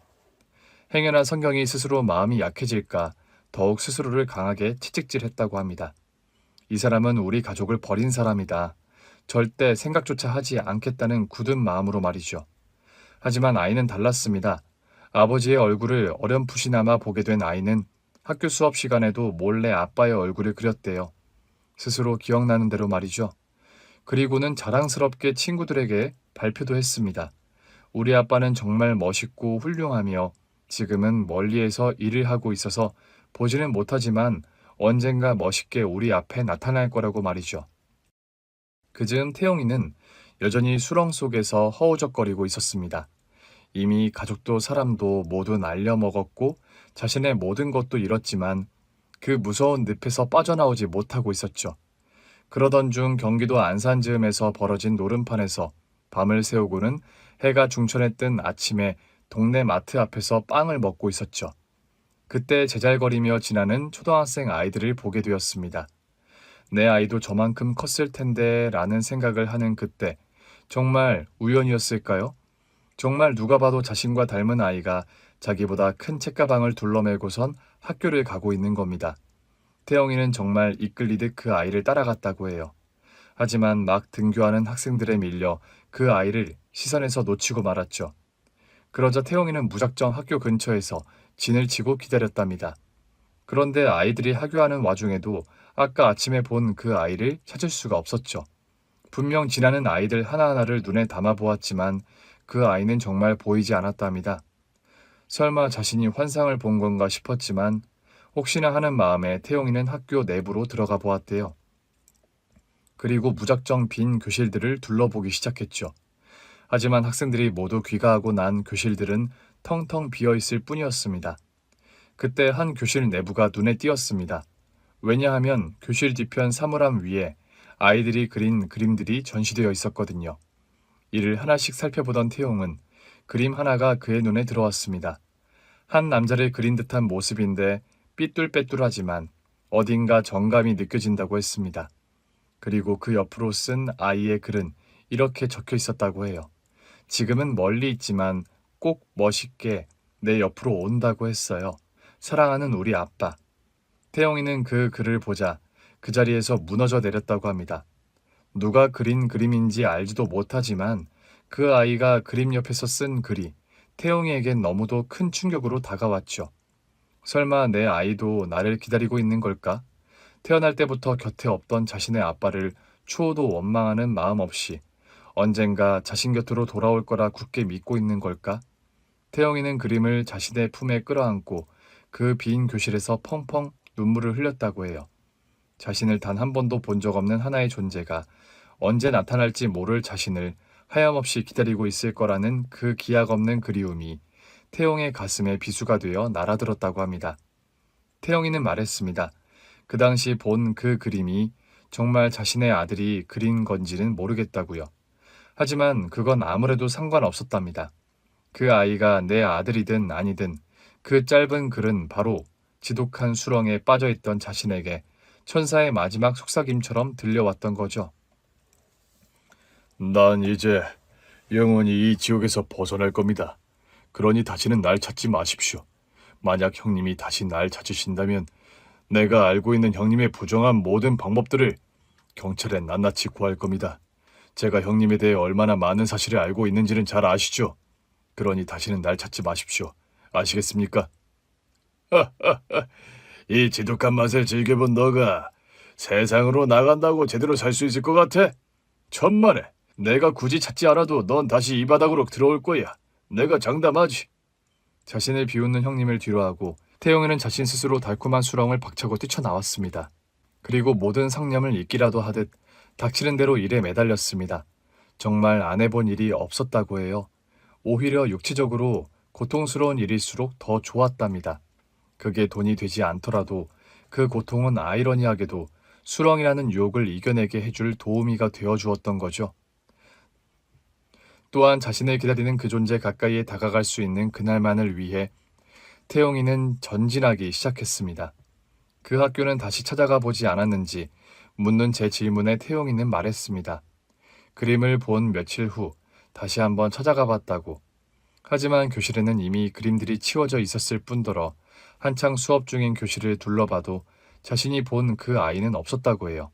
행여나 성경이 스스로 마음이 약해질까 더욱 스스로를 강하게 채찍질했다고 합니다. 이 사람은 우리 가족을 버린 사람이다. 절대 생각조차 하지 않겠다는 굳은 마음으로 말이죠. 하지만 아이는 달랐습니다. 아버지의 얼굴을 어렴풋이나마 보게 된 아이는 학교 수업 시간에도 몰래 아빠의 얼굴을 그렸대요. 스스로 기억나는 대로 말이죠. 그리고는 자랑스럽게 친구들에게 발표도 했습니다. 우리 아빠는 정말 멋있고 훌륭하며 지금은 멀리에서 일을 하고 있어서 보지는 못하지만 언젠가 멋있게 우리 앞에 나타날 거라고 말이죠. 그즈음 태용이는 여전히 수렁 속에서 허우적거리고 있었습니다. 이미 가족도 사람도 모두 날려먹었고 자신의 모든 것도 잃었지만 그 무서운 늪에서 빠져나오지 못하고 있었죠. 그러던 중 경기도 안산 즈음에서 벌어진 노름판에서 밤을 새우고는 해가 중천에 뜬 아침에 동네 마트 앞에서 빵을 먹고 있었죠. 그때 제잘거리며 지나는 초등학생 아이들을 보게 되었습니다. 내 아이도 저만큼 컸을 텐데 라는 생각을 하는 그때 정말 우연이었을까요? 정말 누가 봐도 자신과 닮은 아이가 자기보다 큰 책가방을 둘러매고선 학교를 가고 있는 겁니다. 태영이는 정말 이끌리듯 그 아이를 따라갔다고 해요. 하지만 막 등교하는 학생들에 밀려 그 아이를 시선에서 놓치고 말았죠. 그러자 태영이는 무작정 학교 근처에서 진을 치고 기다렸답니다. 그런데 아이들이 하교하는 와중에도 아까 아침에 본 그 아이를 찾을 수가 없었죠. 분명 지나는 아이들 하나하나를 눈에 담아 보았지만 그 아이는 정말 보이지 않았답니다. 설마 자신이 환상을 본 건가 싶었지만 혹시나 하는 마음에 태용이는 학교 내부로 들어가 보았대요. 그리고 무작정 빈 교실들을 둘러보기 시작했죠. 하지만 학생들이 모두 귀가하고 난 교실들은 텅텅 비어있을 뿐이었습니다. 그때 한 교실 내부가 눈에 띄었습니다. 왜냐하면 교실 뒤편 사물함 위에 아이들이 그린 그림들이 전시되어 있었거든요. 이를 하나씩 살펴보던 태용은 그림 하나가 그의 눈에 들어왔습니다. 한 남자를 그린 듯한 모습인데 삐뚤빼뚤하지만 어딘가 정감이 느껴진다고 했습니다. 그리고 그 옆으로 쓴 아이의 글은 이렇게 적혀 있었다고 해요. 지금은 멀리 있지만 꼭 멋있게 내 옆으로 온다고 했어요. 사랑하는 우리 아빠. 태영이는 그 글을 보자 그 자리에서 무너져 내렸다고 합니다. 누가 그린 그림인지 알지도 못하지만 그 아이가 그림 옆에서 쓴 글이 태영이에겐 너무도 큰 충격으로 다가왔죠. 설마 내 아이도 나를 기다리고 있는 걸까? 태어날 때부터 곁에 없던 자신의 아빠를 추호도 원망하는 마음 없이 언젠가 자신 곁으로 돌아올 거라 굳게 믿고 있는 걸까? 태영이는 그림을 자신의 품에 끌어안고 그 빈 교실에서 펑펑 눈물을 흘렸다고 해요. 자신을 단 한 번도 본 적 없는 하나의 존재가 언제 나타날지 모를 자신을 하염없이 기다리고 있을 거라는 그 기약 없는 그리움이 태영의 가슴에 비수가 되어 날아들었다고 합니다. 태영이는 말했습니다. 그 당시 본 그 그림이 정말 자신의 아들이 그린 건지는 모르겠다고요. 하지만 그건 아무래도 상관없었답니다. 그 아이가 내 아들이든 아니든 그 짧은 글은 바로 지독한 수렁에 빠져있던 자신에게 천사의 마지막 속삭임처럼 들려왔던 거죠. 난 이제 영원히 이 지옥에서 벗어날 겁니다. 그러니 다시는 날 찾지 마십시오. 만약 형님이 다시 날 찾으신다면 내가 알고 있는 형님의 부정한 모든 방법들을 경찰에 낱낱이 구할 겁니다. 제가 형님에 대해 얼마나 많은 사실을 알고 있는지는 잘 아시죠? 그러니 다시는 날 찾지 마십시오. 아시겠습니까? 이 지독한 맛을 즐겨본 너가 세상으로 나간다고 제대로 살 수 있을 것 같아? 천만에. 내가 굳이 찾지 않아도 넌 다시 이 바닥으로 들어올 거야. 내가 장담하지. 자신을 비웃는 형님을 뒤로하고 태용이는 자신 스스로 달콤한 수렁을 박차고 뛰쳐나왔습니다. 그리고 모든 상념을 잊기라도 하듯 닥치는 대로 일에 매달렸습니다. 정말 안 해본 일이 없었다고 해요. 오히려 육체적으로 고통스러운 일일수록 더 좋았답니다. 그게 돈이 되지 않더라도 그 고통은 아이러니하게도 수렁이라는 유혹을 이겨내게 해줄 도우미가 되어주었던 거죠. 또한 자신을 기다리는 그 존재 가까이에 다가갈 수 있는 그날만을 위해 태용이는 전진하기 시작했습니다. 그 학교는 다시 찾아가 보지 않았는지 묻는 제 질문에 태용이는 말했습니다. 그림을 본 며칠 후 다시 한번 찾아가 봤다고. 하지만 교실에는 이미 그림들이 치워져 있었을 뿐더러 한창 수업 중인 교실을 둘러봐도 자신이 본 그 아이는 없었다고 해요.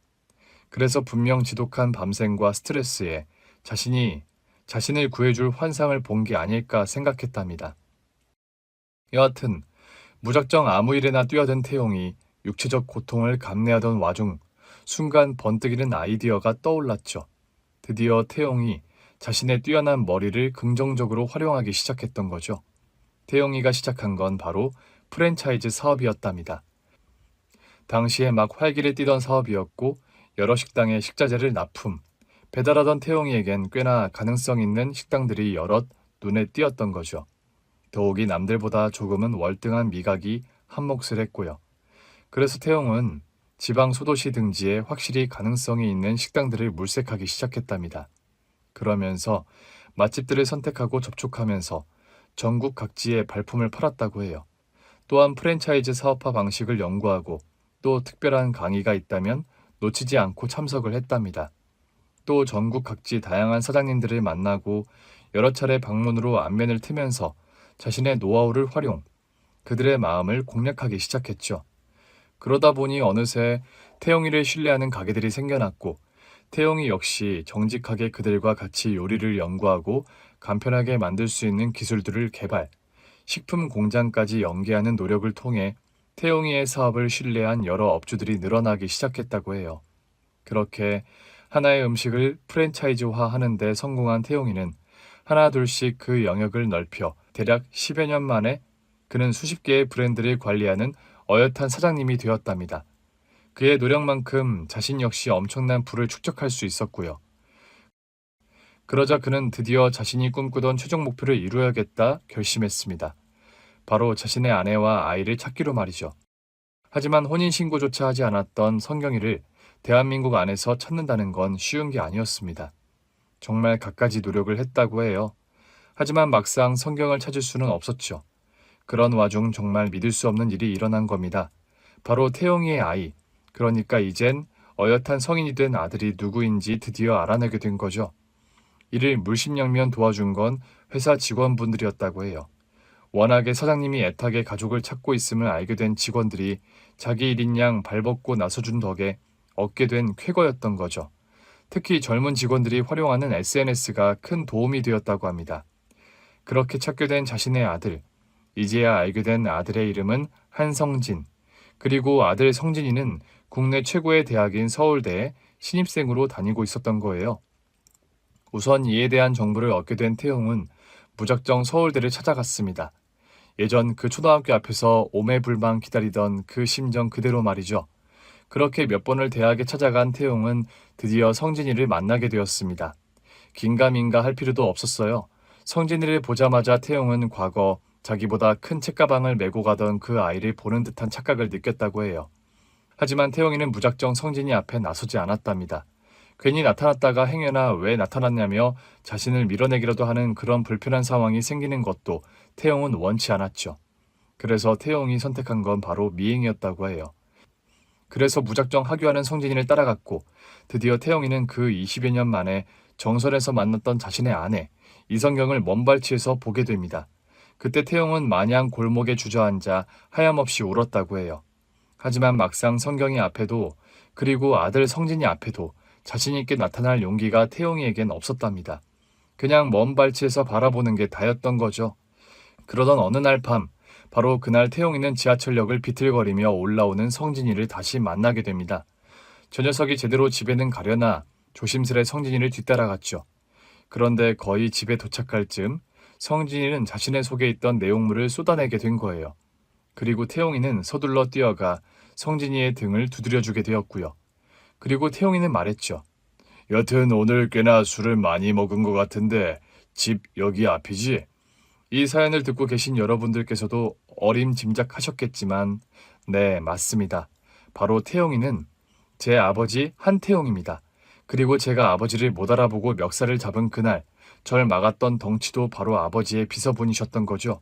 그래서 분명 지독한 밤샘과 스트레스에 자신이 자신을 구해줄 환상을 본 게 아닐까 생각했답니다. 여하튼 무작정 아무 일에나 뛰어든 태용이 육체적 고통을 감내하던 와중 순간 번뜩이는 아이디어가 떠올랐죠. 드디어 태용이 자신의 뛰어난 머리를 긍정적으로 활용하기 시작했던 거죠. 태용이가 시작한 건 바로 프랜차이즈 사업이었답니다. 당시에 막 활기를 띠던 사업이었고 여러 식당에 식자재를 납품, 배달하던 태용이에겐 꽤나 가능성 있는 식당들이 여럿 눈에 띄었던 거죠. 더욱이 남들보다 조금은 월등한 미각이 한몫을 했고요. 그래서 태용은 지방 소도시 등지에 확실히 가능성이 있는 식당들을 물색하기 시작했답니다. 그러면서 맛집들을 선택하고 접촉하면서 전국 각지에 발품을 팔았다고 해요. 또한 프랜차이즈 사업화 방식을 연구하고 또 특별한 강의가 있다면 놓치지 않고 참석을 했답니다. 또 전국 각지 다양한 사장님들을 만나고 여러 차례 방문으로 안면을 트면서 자신의 노하우를 활용, 그들의 마음을 공략하기 시작했죠. 그러다 보니 어느새 태용이를 신뢰하는 가게들이 생겨났고 태용이 역시 정직하게 그들과 같이 요리를 연구하고 간편하게 만들 수 있는 기술들을 개발, 식품 공장까지 연계하는 노력을 통해 태용이의 사업을 신뢰한 여러 업주들이 늘어나기 시작했다고 해요. 그렇게 하나의 음식을 프랜차이즈화 하는 데 성공한 태용이는 하나둘씩 그 영역을 넓혀 대략 10여 년 만에 그는 수십 개의 브랜드를 관리하는 어엿한 사장님이 되었답니다. 그의 노력만큼 자신 역시 엄청난 부를 축적할 수 있었고요. 그러자 그는 드디어 자신이 꿈꾸던 최종 목표를 이루어야겠다 결심했습니다. 바로 자신의 아내와 아이를 찾기로 말이죠. 하지만 혼인신고조차 하지 않았던 성경이를 대한민국 안에서 찾는다는 건 쉬운 게 아니었습니다. 정말 갖가지 노력을 했다고 해요. 하지만 막상 성경을 찾을 수는 없었죠. 그런 와중 정말 믿을 수 없는 일이 일어난 겁니다. 바로 태용이의 아이, 그러니까 이젠 어엿한 성인이 된 아들이 누구인지 드디어 알아내게 된 거죠. 이를 물심양면 도와준 건 회사 직원분들이었다고 해요. 워낙에 사장님이 애타게 가족을 찾고 있음을 알게 된 직원들이 자기 일인 양 발벗고 나서준 덕에 얻게 된 쾌거였던 거죠. 특히 젊은 직원들이 활용하는 SNS가 큰 도움이 되었다고 합니다. 그렇게 찾게 된 자신의 아들, 이제야 알게 된 아들의 이름은 한성진, 그리고 아들 성진이는 국내 최고의 대학인 서울대에 신입생으로 다니고 있었던 거예요. 우선 이에 대한 정보를 얻게 된 태용은 무작정 서울대를 찾아갔습니다. 예전 그 초등학교 앞에서 오매불망 기다리던 그 심정 그대로 말이죠. 그렇게 몇 번을 대학에 찾아간 태용은 드디어 성진이를 만나게 되었습니다. 긴가민가 할 필요도 없었어요. 성진이를 보자마자 태용은 과거 자기보다 큰 책가방을 메고 가던 그 아이를 보는 듯한 착각을 느꼈다고 해요. 하지만 태용이는 무작정 성진이 앞에 나서지 않았답니다. 괜히 나타났다가 행여나 왜 나타났냐며 자신을 밀어내기라도 하는 그런 불편한 상황이 생기는 것도 태용은 원치 않았죠. 그래서 태용이 선택한 건 바로 미행이었다고 해요. 그래서 무작정 하교하는 성진이를 따라갔고 드디어 태용이는 그 20여 년 만에 정선에서 만났던 자신의 아내 이성경을 먼발치에서 보게 됩니다. 그때 태용은 마냥 골목에 주저앉아 하염없이 울었다고 해요. 하지만 막상 성경이 앞에도 그리고 아들 성진이 앞에도 자신 있게 나타날 용기가 태용이에겐 없었답니다. 그냥 먼 발치에서 바라보는 게 다였던 거죠. 그러던 어느 날 밤, 바로 그날 태용이는 지하철역을 비틀거리며 올라오는 성진이를 다시 만나게 됩니다. 저 녀석이 제대로 집에는 가려나 조심스레 성진이를 뒤따라갔죠. 그런데 거의 집에 도착할 즈음 성진이는 자신의 속에 있던 내용물을 쏟아내게 된 거예요. 그리고 태용이는 서둘러 뛰어가 성진이의 등을 두드려주게 되었고요. 그리고 태용이는 말했죠. 여튼 오늘 꽤나 술을 많이 먹은 것 같은데 집 여기 앞이지? 이 사연을 듣고 계신 여러분들께서도 어림짐작하셨겠지만 네, 맞습니다. 바로 태용이는 제 아버지 한태용입니다. 그리고 제가 아버지를 못 알아보고 멱살을 잡은 그날 절 막았던 덩치도 바로 아버지의 비서분이셨던 거죠.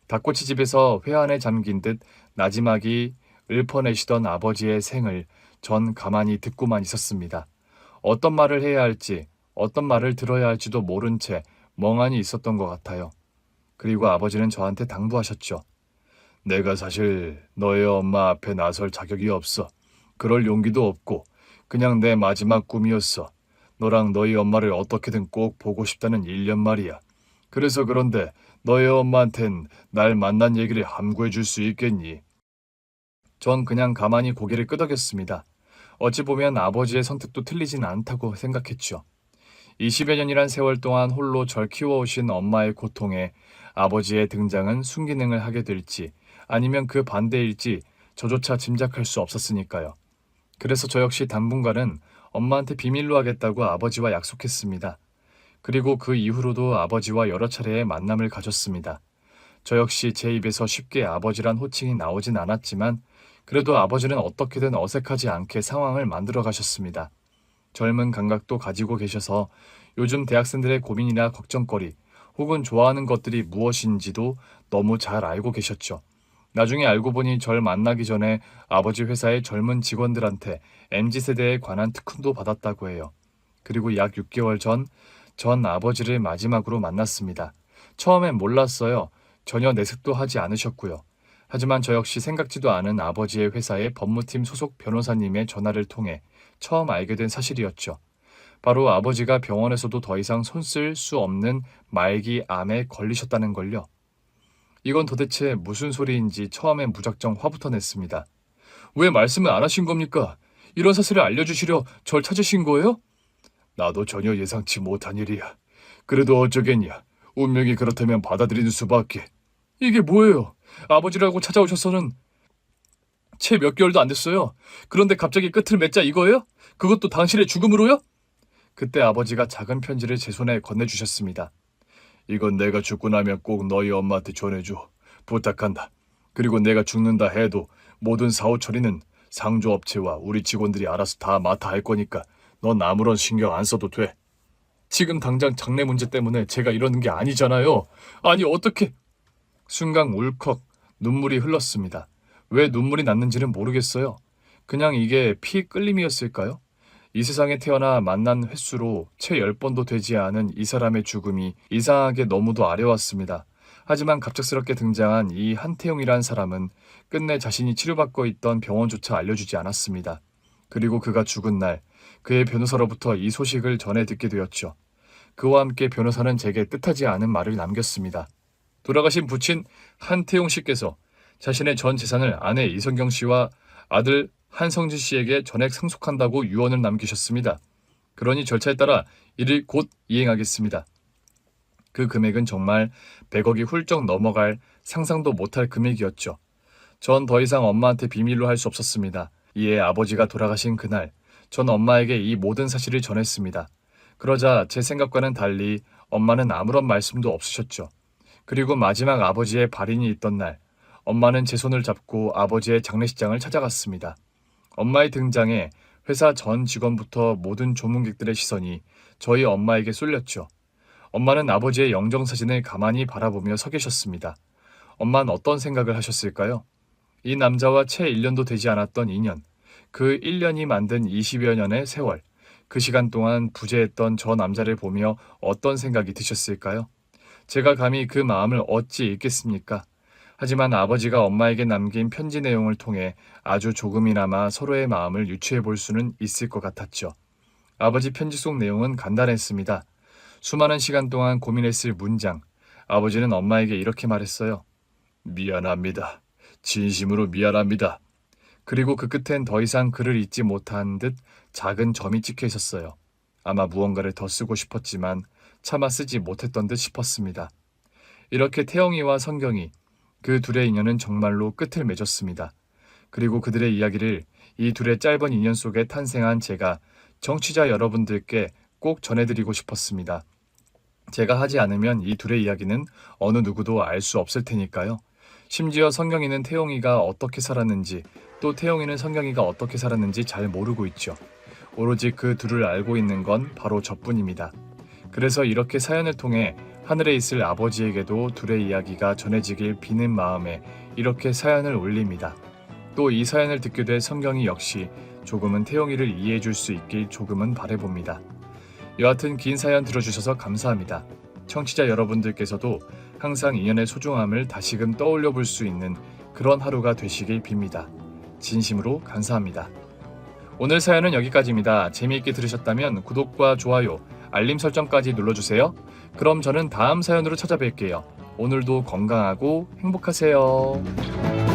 닭꼬치집에서 회 안에 잠긴 듯 나지막이 읊어내시던 아버지의 생을 전 가만히 듣고만 있었습니다. 어떤 말을 해야 할지, 어떤 말을 들어야 할지도 모른 채 멍하니 있었던 것 같아요. 그리고 아버지는 저한테 당부하셨죠. 내가 사실 너의 엄마 앞에 나설 자격이 없어. 그럴 용기도 없고 그냥 내 마지막 꿈이었어. 너랑 너희 엄마를 어떻게든 꼭 보고 싶다는 일념 말이야. 그래서 그런데 너의 엄마한텐 날 만난 얘기를 함구해 줄 수 있겠니? 전 그냥 가만히 고개를 끄덕였습니다. 어찌 보면 아버지의 선택도 틀리진 않다고 생각했죠. 20여 년이란 세월 동안 홀로 절 키워오신 엄마의 고통에 아버지의 등장은 순기능을 하게 될지 아니면 그 반대일지 저조차 짐작할 수 없었으니까요. 그래서 저 역시 당분간은 엄마한테 비밀로 하겠다고 아버지와 약속했습니다. 그리고 그 이후로도 아버지와 여러 차례의 만남을 가졌습니다. 저 역시 제 입에서 쉽게 아버지란 호칭이 나오진 않았지만 그래도 아버지는 어떻게든 어색하지 않게 상황을 만들어 가셨습니다. 젊은 감각도 가지고 계셔서 요즘 대학생들의 고민이나 걱정거리 혹은 좋아하는 것들이 무엇인지도 너무 잘 알고 계셨죠. 나중에 알고 보니 절 만나기 전에 아버지 회사의 젊은 직원들한테 MZ세대에 관한 특훈도 받았다고 해요. 그리고 약 6개월 전 아버지를 마지막으로 만났습니다. 처음엔 몰랐어요. 전혀 내색도 하지 않으셨고요. 하지만 저 역시 생각지도 않은 아버지의 회사의 법무팀 소속 변호사님의 전화를 통해 처음 알게 된 사실이었죠. 바로 아버지가 병원에서도 더 이상 손 쓸 수 없는 말기 암에 걸리셨다는 걸요. 이건 도대체 무슨 소리인지 처음엔 무작정 화부터 냈습니다. 왜 말씀을 안 하신 겁니까? 이런 사실을 알려주시려 절 찾으신 거예요? 나도 전혀 예상치 못한 일이야. 그래도 어쩌겠냐. 운명이 그렇다면 받아들이는 수밖에. 이게 뭐예요? 아버지라고 찾아오셔서는 채 몇 개월도 안 됐어요. 그런데 갑자기 끝을 맺자 이거예요? 그것도 당신의 죽음으로요? 그때 아버지가 작은 편지를 제 손에 건네주셨습니다. 이건 내가 죽고 나면 꼭 너희 엄마한테 전해줘. 부탁한다. 그리고 내가 죽는다 해도 모든 사후 처리는 상조업체와 우리 직원들이 알아서 다 맡아 할 거니까 넌 아무런 신경 안 써도 돼. 지금 당장 장래 문제 때문에 제가 이러는 게 아니잖아요. 아니 어떻게... 순간 울컥 눈물이 흘렀습니다. 왜 눈물이 났는지는 모르겠어요. 그냥 이게 피 끌림이었을까요? 이 세상에 태어나 만난 횟수로 채 10번도 되지 않은 이 사람의 죽음이 이상하게 너무도 아려왔습니다. 하지만 갑작스럽게 등장한 이 한태용이란 사람은 끝내 자신이 치료받고 있던 병원조차 알려주지 않았습니다. 그리고 그가 죽은 날 그의 변호사로부터 이 소식을 전해 듣게 되었죠. 그와 함께 변호사는 제게 뜻하지 않은 말을 남겼습니다. 돌아가신 부친 한태용 씨께서 자신의 전 재산을 아내 이성경 씨와 아들 한성진 씨에게 전액 상속한다고 유언을 남기셨습니다. 그러니 절차에 따라 이를 곧 이행하겠습니다. 그 금액은 정말 100억이 훌쩍 넘어갈 상상도 못할 금액이었죠. 전 더 이상 엄마한테 비밀로 할 수 없었습니다. 이에 아버지가 돌아가신 그날, 전 엄마에게 이 모든 사실을 전했습니다. 그러자 제 생각과는 달리 엄마는 아무런 말씀도 없으셨죠. 그리고 마지막 아버지의 발인이 있던 날, 엄마는 제 손을 잡고 아버지의 장례식장을 찾아갔습니다. 엄마의 등장에 회사 전 직원부터 모든 조문객들의 시선이 저희 엄마에게 쏠렸죠. 엄마는 아버지의 영정사진을 가만히 바라보며 서 계셨습니다. 엄마는 어떤 생각을 하셨을까요? 이 남자와 채 1년도 되지 않았던 인연, 그 1년이 만든 20여 년의 세월, 그 시간 동안 부재했던 저 남자를 보며 어떤 생각이 드셨을까요? 제가 감히 그 마음을 어찌 읽겠습니까? 하지만 아버지가 엄마에게 남긴 편지 내용을 통해 아주 조금이나마 서로의 마음을 유추해 볼 수는 있을 것 같았죠. 아버지 편지 속 내용은 간단했습니다. 수많은 시간 동안 고민했을 문장. 아버지는 엄마에게 이렇게 말했어요. 미안합니다. 진심으로 미안합니다. 그리고 그 끝엔 더 이상 글을 읽지 못한 듯 작은 점이 찍혀 있었어요. 아마 무언가를 더 쓰고 싶었지만 차마 쓰지 못했던 듯 싶었습니다. 이렇게 태영이와 성경이, 그 둘의 인연은 정말로 끝을 맺었습니다. 그리고 그들의 이야기를 이 둘의 짧은 인연 속에 탄생한 제가 청취자 여러분들께 꼭 전해드리고 싶었습니다. 제가 하지 않으면 이 둘의 이야기는 어느 누구도 알 수 없을 테니까요. 심지어 성경이는 태용이가 어떻게 살았는지, 또 태용이는 성경이가 어떻게 살았는지 잘 모르고 있죠. 오로지 그 둘을 알고 있는 건 바로 저뿐입니다. 그래서 이렇게 사연을 통해 하늘에 있을 아버지에게도 둘의 이야기가 전해지길 비는 마음에 이렇게 사연을 올립니다. 또 이 사연을 듣게 될 성경이 역시 조금은 태용이를 이해해 줄 수 있길 조금은 바라봅니다. 여하튼 긴 사연 들어주셔서 감사합니다. 청취자 여러분들께서도 항상 인연의 소중함을 다시금 떠올려 볼 수 있는 그런 하루가 되시길 빕니다. 진심으로 감사합니다. 오늘 사연은 여기까지입니다. 재미있게 들으셨다면 구독과 좋아요, 알림 설정까지 눌러주세요. 그럼 저는 다음 사연으로 찾아뵐게요. 오늘도 건강하고 행복하세요.